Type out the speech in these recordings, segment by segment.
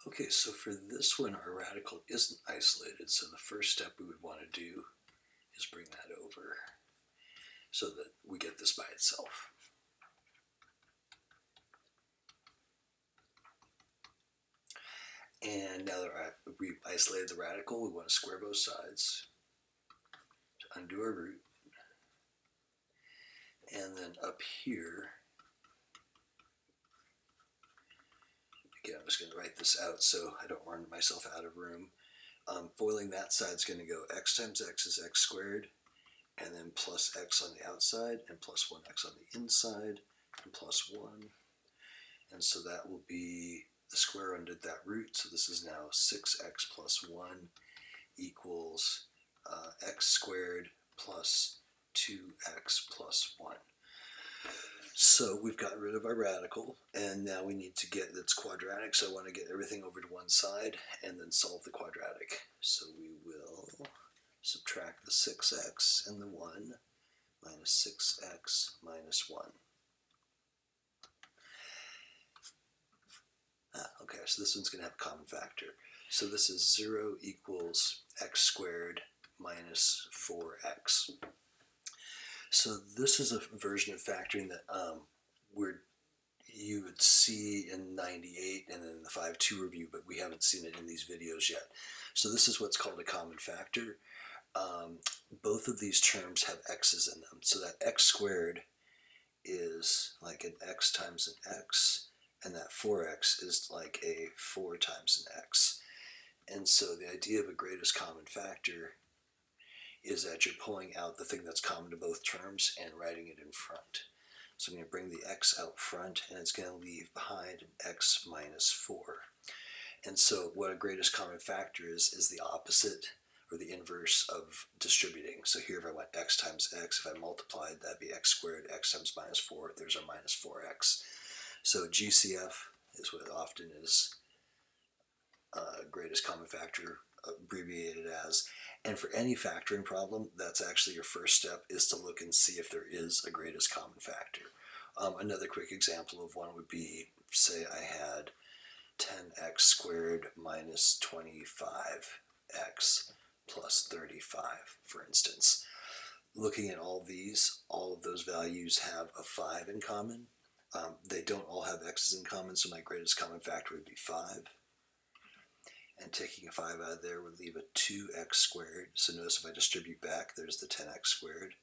Okay, so for this one, our radical isn't isolated, so the first step we would want to do is bring that over so that we get this by itself. And now that we've isolated the radical, we want to square both sides to undo our root. And then up here, again, I'm just going to write this out so I don't run myself out of room. Foiling that side is going to go x times x is x squared, and then plus x on the outside, and plus 1x on the inside, and plus 1. And so that will be the square under that root, so this is now 6x plus 1 equals x squared plus 2x plus 1. So we've gotten rid of our radical, and now we need to get that's quadratic, so I want to get everything over to one side and then solve the quadratic. So we will subtract the 6x and the 1 minus 6x minus 1. Okay, so this one's going to have a common factor. So this is 0 equals x squared minus 4x. So this is a version of factoring that you would see in 98 and in the 5.2 review, but we haven't seen it in these videos yet. So this is what's called a common factor. Both of these terms have x's in them. So that x squared is like an x times an x, and that 4x is like a 4 times an x. And so the idea of a greatest common factor is that you're pulling out the thing that's common to both terms and writing it in front. So I'm going to bring the x out front, and it's going to leave behind an x minus 4. And so what a greatest common factor is the opposite or the inverse of distributing. So here if I went x times x, if I multiplied, that'd be x squared, x times minus 4, there's our minus 4x. So GCF is what often is greatest common factor abbreviated as. And for any factoring problem, that's actually your first step, is to look and see if there is a greatest common factor. Another quick example of one would be, say I had 10x squared minus 25x plus 35, for instance. Looking at all these, all of those values have a 5 in common. They don't all have x's in common, so my greatest common factor would be 5. And taking a 5 out of there would leave a 2x squared. So notice if I distribute back, there's the 10x squared.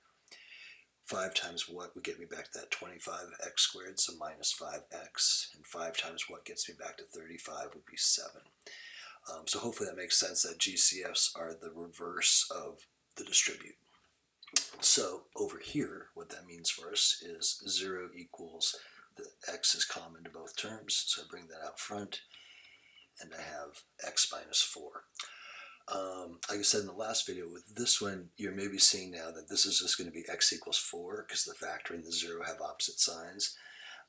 5 times what would get me back to that 25x squared, so minus 5x. And 5 times what gets me back to 35 would be 7. So hopefully that makes sense, that GCFs are the reverse of the distribute. So over here, what that means for us is 0 equals, the x is common to both terms, so I bring that out front, and I have x minus 4. Like I said in the last video, with this one, you're maybe seeing now that this is just going to be x equals 4, because the factor and the 0 have opposite signs.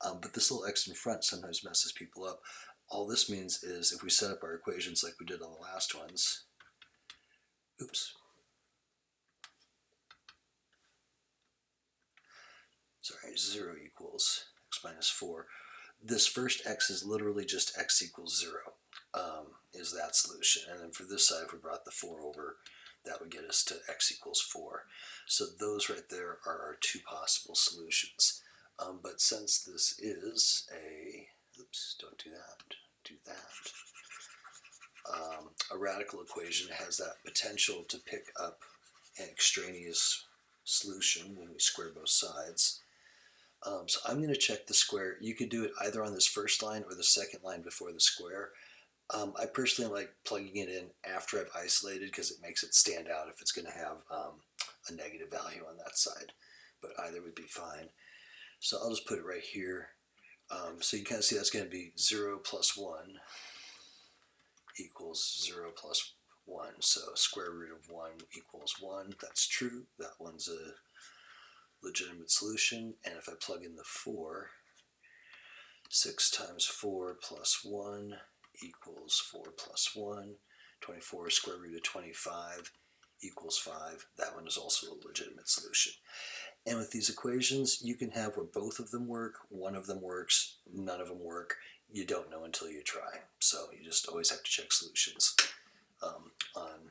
But this little x in front sometimes messes people up. All this means is if we set up our equations like we did on the last ones, sorry, 0 equals x minus 4. This first x is literally just x equals 0. Is that solution. And then for this side, if we brought the 4 over, that would get us to x equals 4. So those right there are our two possible solutions. But since this is a, don't do that, a radical equation, has that potential to pick up an extraneous solution when we square both sides. So I'm going to check the square. You could do it either on this first line or the second line before the square. I personally like plugging it in after I've isolated, because it makes it stand out if it's going to have a negative value on that side. But either would be fine. So I'll just put it right here. So you can kind of see that's going to be 0 plus 1 equals 0 plus 1. So square root of 1 equals 1. That's true. That one's a legitimate solution. And if I plug in the 4, 6 times 4 plus 1 equals 4 plus 1. 24 square root of 25 equals 5. That one is also a legitimate solution. And with these equations, you can have where both of them work, one of them works, none of them work. You don't know until you try. So So you just always have to check solutions on